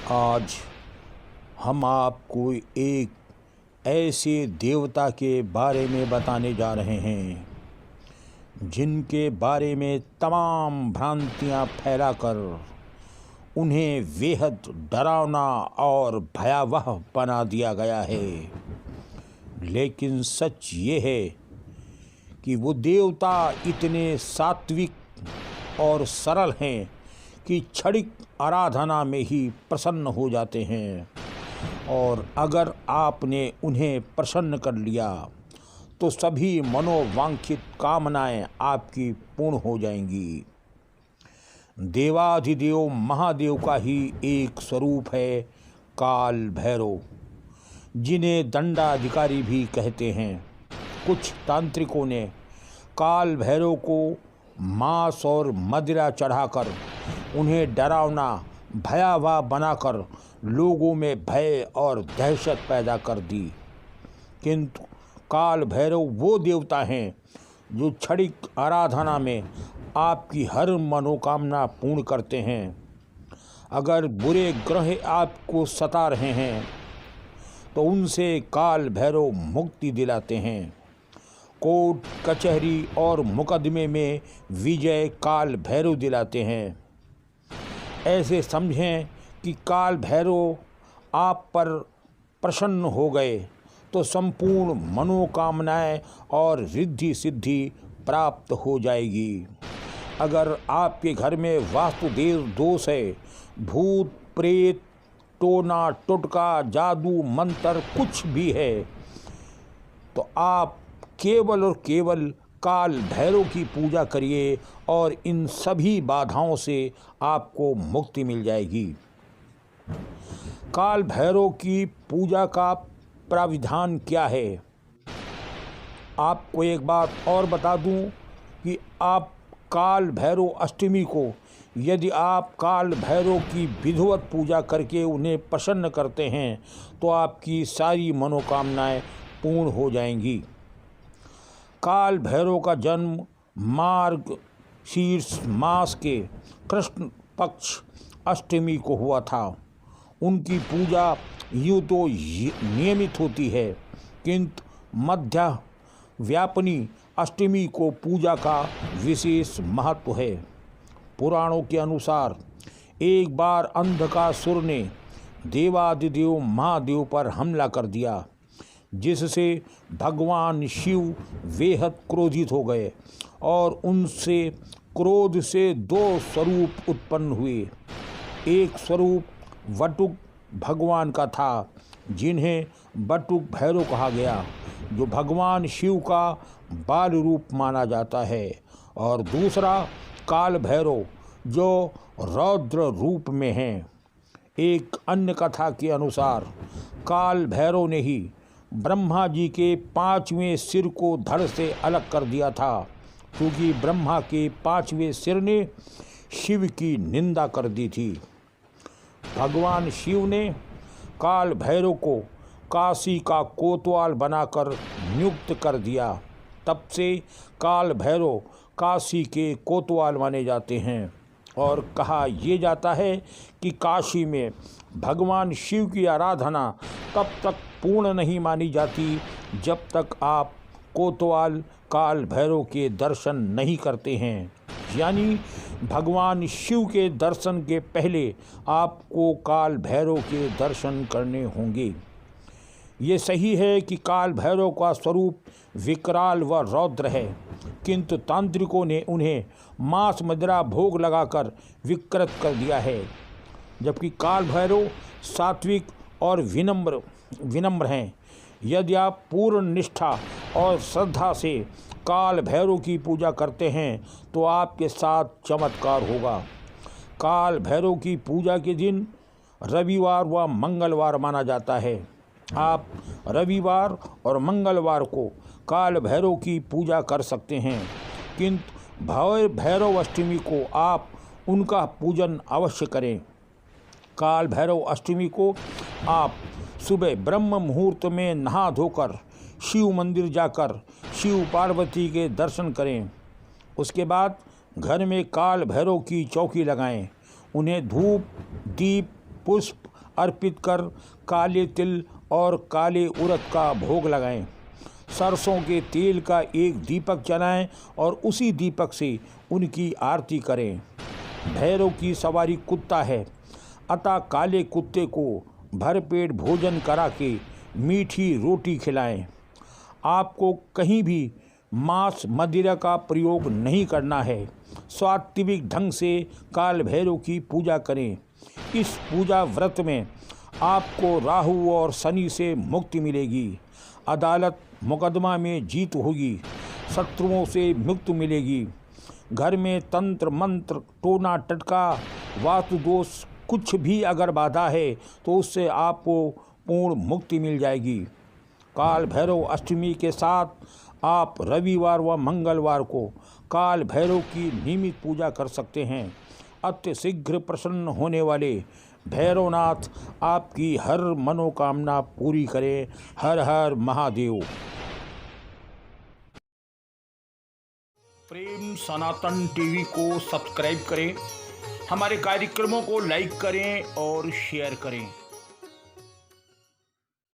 आज हम आपको एक ऐसे देवता के बारे में बताने जा रहे हैं जिनके बारे में तमाम भ्रांतियां फैलाकर उन्हें बेहद डरावना और भयावह बना दिया गया है। लेकिन सच ये है कि वो देवता इतने सात्विक और सरल हैं कि क्षणिक आराधना में ही प्रसन्न हो जाते हैं, और अगर आपने उन्हें प्रसन्न कर लिया तो सभी मनोवांछित कामनाएं आपकी पूर्ण हो जाएंगी। देवाधिदेव महादेव का ही एक स्वरूप है काल भैरव, जिन्हें दंडाधिकारी भी कहते हैं। कुछ तांत्रिकों ने काल भैरव को मांस और मदिरा चढ़ाकर उन्हें डरावना भयावह बनाकर लोगों में भय और दहशत पैदा कर दी। किंतु काल भैरव वो देवता हैं जो क्षणिक आराधना में आपकी हर मनोकामना पूर्ण करते हैं। अगर बुरे ग्रह आपको सता रहे हैं तो उनसे काल भैरव मुक्ति दिलाते हैं। कोर्ट कचहरी और मुकदमे में विजय काल भैरव दिलाते हैं। ऐसे समझें कि काल भैरव आप पर प्रसन्न हो गए तो संपूर्ण मनोकामनाएं और रिद्धि सिद्धि प्राप्त हो जाएगी। अगर आपके घर में वास्तुदेव दोष है, भूत प्रेत टोना टोटका जादू मंत्र कुछ भी है, तो आप केवल और केवल काल भैरव की पूजा करिए और इन सभी बाधाओं से आपको मुक्ति मिल जाएगी। काल भैरव की पूजा का प्राविधान क्या है? आपको एक बात और बता दूं कि आप काल भैरव अष्टमी को यदि आप काल भैरव की विधिवत पूजा करके उन्हें प्रसन्न करते हैं तो आपकी सारी मनोकामनाएं पूर्ण हो जाएंगी। काल भैरव का जन्म मार्ग शीर्ष मास के कृष्ण पक्ष अष्टमी को हुआ था। उनकी पूजा यूँ तो नियमित होती है, किंतु मध्य व्यापनी अष्टमी को पूजा का विशेष महत्व है। पुराणों के अनुसार एक बार अंधकासुर ने देवाधिदेव महादेव पर हमला कर दिया, जिससे भगवान शिव बेहद क्रोधित हो गए और उनसे क्रोध से दो स्वरूप उत्पन्न हुए। एक स्वरूप वटुक भगवान का था, जिन्हें वटुक भैरव कहा गया, जो भगवान शिव का बाल रूप माना जाता है, और दूसरा काल भैरव जो रौद्र रूप में हैं। एक अन्य कथा के अनुसार काल भैरव ने ही ब्रह्मा जी के 5वें सिर को धड़ से अलग कर दिया था, क्योंकि ब्रह्मा के 5वें सिर ने शिव की निंदा कर दी थी। भगवान शिव ने काल भैरव को काशी का कोतवाल बनाकर नियुक्त कर दिया। तब से काल भैरव काशी के कोतवाल माने जाते हैं, और कहा यह जाता है कि काशी में भगवान शिव की आराधना तब तक पूर्ण नहीं मानी जाती जब तक आप कोतवाल काल भैरव के दर्शन नहीं करते हैं। यानी भगवान शिव के दर्शन के पहले आपको काल भैरव के दर्शन करने होंगे। ये सही है कि काल भैरव का स्वरूप विकराल व रौद्र है, किंतु तांत्रिकों ने उन्हें मांस मदिरा भोग लगाकर विकृत कर दिया है। जबकि काल भैरव सात्विक और विनम्र हैं। यदि आप पूर्ण निष्ठा और श्रद्धा से काल भैरव की पूजा करते हैं तो आपके साथ चमत्कार होगा। काल भैरव की पूजा के दिन रविवार व मंगलवार माना जाता है। आप रविवार और मंगलवार को काल भैरव की पूजा कर सकते हैं, किंतु भैरव अष्टमी को आप उनका पूजन अवश्य करें। काल भैरव अष्टमी को आप सुबह ब्रह्म मुहूर्त में नहा धोकर शिव मंदिर जाकर शिव पार्वती के दर्शन करें। उसके बाद घर में काल भैरव की चौकी लगाएं। उन्हें धूप दीप पुष्प अर्पित कर काले तिल और काले उड़द का भोग लगाएं। सरसों के तेल का एक दीपक जलाएं और उसी दीपक से उनकी आरती करें। भैरव की सवारी कुत्ता है, अतः काले कुत्ते को भरपेट भोजन करा के मीठी रोटी खिलाएं। आपको कहीं भी मांस मदिरा का प्रयोग नहीं करना है। सात्विक ढंग से काल भैरव की पूजा करें। इस पूजा व्रत में आपको राहु और शनि से मुक्ति मिलेगी। अदालत मुकदमा में जीत होगी। शत्रुओं से मुक्ति मिलेगी। घर में तंत्र मंत्र टोना टटका वास्तु दोष कुछ भी अगर बाधा है तो उससे आपको पूर्ण मुक्ति मिल जाएगी। काल भैरव अष्टमी के साथ आप रविवार व मंगलवार को काल भैरव की नियमित पूजा कर सकते हैं। अति शीघ्र प्रसन्न होने वाले भैरवनाथ आपकी हर मनोकामना पूरी करें। हर हर महादेव। प्रेम सनातन टीवी को सब्सक्राइब करें, हमारे कार्यक्रमों को लाइक करें और शेयर करें।